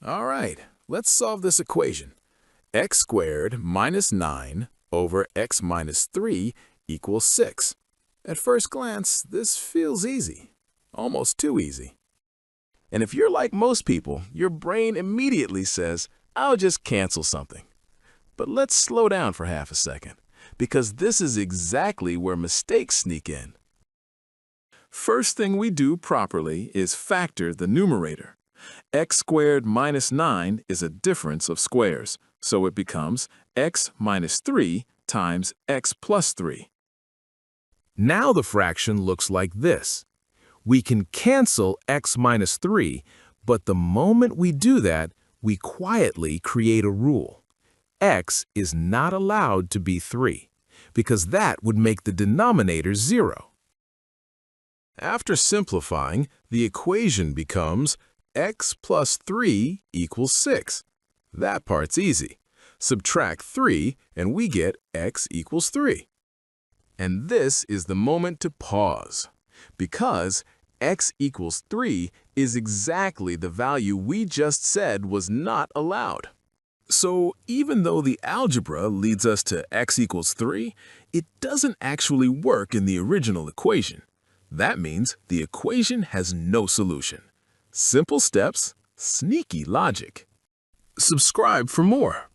All right, let's solve this equation. X squared minus 9 over x minus 3 equals 6. At first glance, this feels easy, almost too easy. And if you're like most people, your brain immediately says, I'll just cancel something. But let's slow down for half a second, because this is exactly where mistakes sneak in. First thing we do properly is factor the numerator. X squared minus 9 is a difference of squares, so it becomes x minus 3 times x plus 3. Now the fraction looks like this. We can cancel x minus 3, but the moment we do that, we quietly create a rule. X is not allowed to be 3, because that would make the denominator 0. After simplifying, the equation becomes x plus 3 equals 6. That part's easy. Subtract 3 and we get x equals 3. And this is the moment to pause, because x equals 3 is exactly the value we just said was not allowed. So even though the algebra leads us to x equals 3, it doesn't actually work in the original equation. That means the equation has no solution. Simple steps, sneaky logic. Subscribe for more.